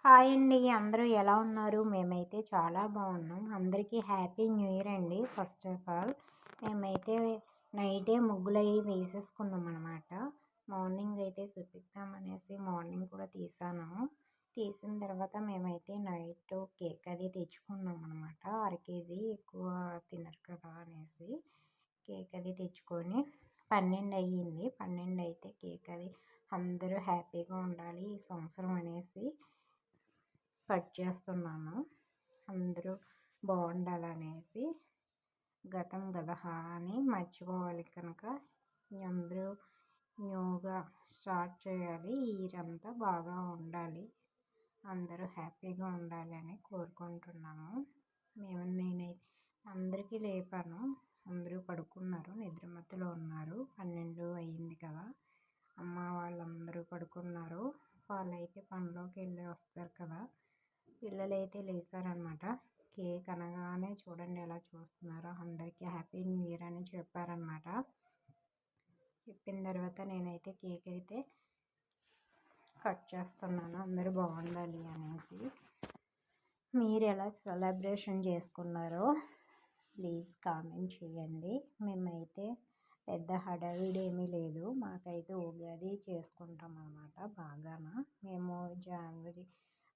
Hi అండి. అందరూ ఎలా ఉన్నారు? మేమైతే చాలా బాగున్నాం. అందరికీ హ్యాపీ న్యూ ఇయర్ అండి. ఫస్ట్ ఆఫ్ ఆల్ మేమైతే నైటే ముగ్గులవి వేసేసుకున్నాం అనమాట. మార్నింగ్ అయితే చూపిద్దామనేసి మార్నింగ్ కూడా తీసాను. తీసిన తర్వాత మేమైతే నైట్ కేక్ అది తెచ్చుకున్నాం అనమాట. 1/2 కేజీ ఎక్కువ తినరు కదా అనేసి కేక్ అది తెచ్చుకొని 12 అయ్యింది. 12 అయితే కేక్ అది అందరూ హ్యాపీగా ఉండాలి ఈ సంవత్సరం అనేసి కట్ చేస్తున్నాను. అందరూ బాగుండాలనేసి గతం గదహ అని మర్చిపోవాలి కనుక అందరూ న్యూగా స్టార్ట్ చేయాలి. ఈ ఇయర్ అంతా బాగా ఉండాలి, అందరూ హ్యాపీగా ఉండాలి అని కోరుకుంటున్నాము. నేనైతే అందరికీ లేపాను, అందరూ పడుకున్నారు, నిద్రమత్తులో ఉన్నారు. 12 అయ్యింది కదా, అమ్మ వాళ్ళందరూ పడుకున్నారు. వాళ్ళైతే పనిలోకి వెళ్ళి వస్తారు కదా. పిల్లలైతే లేచారనమాట. కేక్ అనగానే చూడండి ఎలా చూస్తున్నారో. అందరికీ హ్యాపీ న్యూ ఇయర్ అని చెప్పారనమాట. చెప్పిన తర్వాత నేనైతే కేక్ అయితే కట్ చేస్తున్నాను, అందరూ బాగుండాలి అనేసి. మీరు ఎలా సెలబ్రేషన్ చేసుకున్నారో ప్లీజ్ కామెంట్ చేయండి. మేమైతే పెద్ద హడావిడి ఏమీ లేదు, మాకైతే ఉగాది చేసుకుంటాం అన్నమాట. బాగాన మేము జనవరి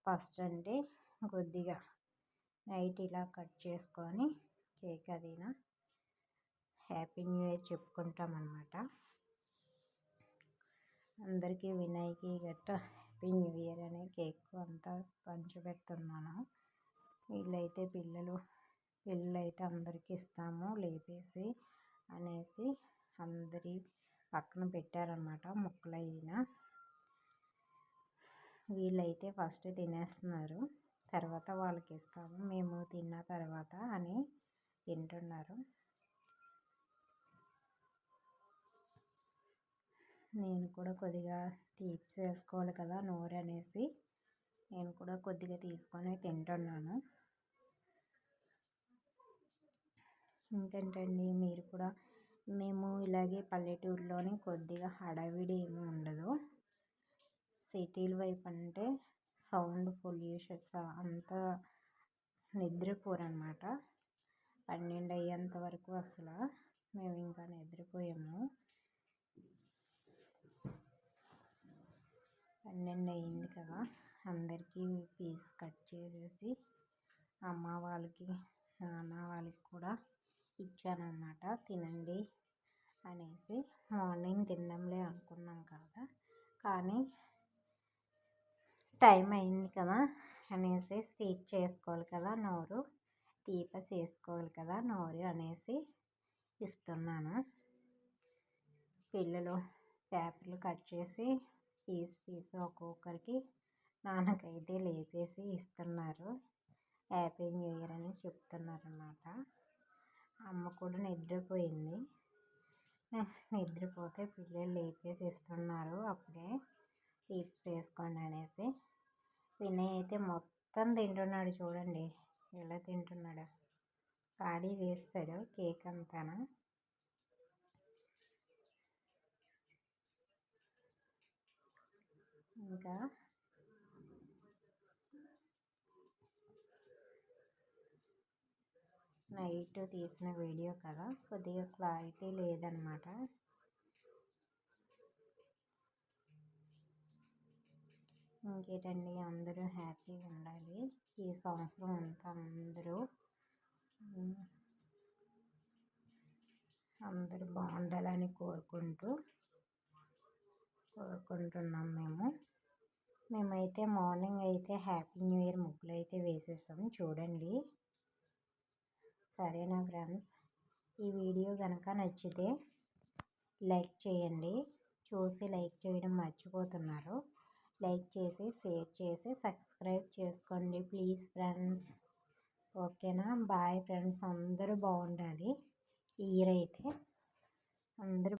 1 అంటే కొద్దిగా నైట్ ఇలా కట్ చేసుకొని కేక్ అదినా హ్యాపీ న్యూ ఇయర్ చెప్పుకుంటాం అన్నమాట. అందరికీ వినాయకి గట్ట హ్యాపీ న్యూ ఇయర్ అనే కేక్ అంతా పంచిపెడుతున్నాను. వీళ్ళైతే పిల్లలైతే అందరికీ ఇస్తాము లేపేసి అనేసి అందరి పక్కన పెట్టారనమాట. ముక్కలైనా వీళ్ళైతే ఫస్ట్ తినేస్తున్నారు, తర్వాత వాళ్ళకి ఇస్తాము మేము తిన్న తర్వాత అని తింటున్నారు. నేను కూడా కొద్దిగా తీపి చేసుకోవాలి కదా నోరు అనేసి నేను కూడా కొద్దిగా తీసుకొని తింటున్నాను. ఇంకేంటండి, మీరు కూడా మేము ఇలాగే పల్లెటూరులోని కొద్దిగా హడావిడి ఏమీ ఉండదు. సిటీల వైపు అంటే సౌండ్ పొల్యూషన్స్ అంతా నిద్రపోరనమాట. 12 అయ్యేంత వరకు అసలు మేము ఇంకా నిద్రపోయాము. 12 అయింది కదా, అందరికీ పీస్ కట్ చేసేసి అమ్మ వాళ్ళకి నాన్న వాళ్ళకి కూడా ఇచ్చానమాట. తినండి అనేసి. మార్నింగ్ తిందాంలే అనుకున్నాం కదా, కానీ టైం అయింది కదా అనేసి స్వీట్ చేసుకోవాలి కదా నోరు, తీపి చేసుకోవాలి కదా నోరు అనేసి ఇస్తున్నాను. పిల్లలు పేపర్లు కట్ చేసి పీస్ ఒక్కొక్కరికి నాన్నకైతే లేపేసి ఇస్తున్నారు. హ్యాపీ న్యూ ఇయర్ అని చెప్తున్నారు అన్నమాట. అమ్మ కూడా నిద్రపోయింది. నిద్రపోతే పిల్లలు లేపేసి ఇస్తున్నారు అప్పుడే తీపి చేసుకోండి అనేసి. వినయ్ అయితే మొత్తం తింటున్నాడు, చూడండి ఎలా తింటున్నాడు. ఖాళీ చేస్తాడు కేక్ అంతా. ఇంకా నైట్ తీసిన వీడియో కదా, కొద్దిగా క్లారిటీ లేదనమాట. ఇంకేంటండి, అందరూ హ్యాపీగా ఉండాలి ఈ సంవత్సరం అంతా. అందరూ బాగుండాలని కోరుకుంటున్నాం మేమైతే మార్నింగ్ అయితే హ్యాపీ న్యూ ఇయర్ ముగ్గులు అయితే వేసేసాం చూడండి. సరేనా ఫ్రెండ్స్, ఈ వీడియో కనుక నచ్చితే లైక్ చేయండి. చూసి లైక్ చేయడం మర్చిపోతున్నారు. లైక్ చేసి షేర్ చేసి సబ్స్క్రైబ్ చేసుకోండి ప్లీజ్ ఫ్రెండ్స్. ఓకేనా? బాయ్ ఫ్రెండ్స్, అందరూ బాగుండాలి ఈ ఇయర్ అయితే. అందరూ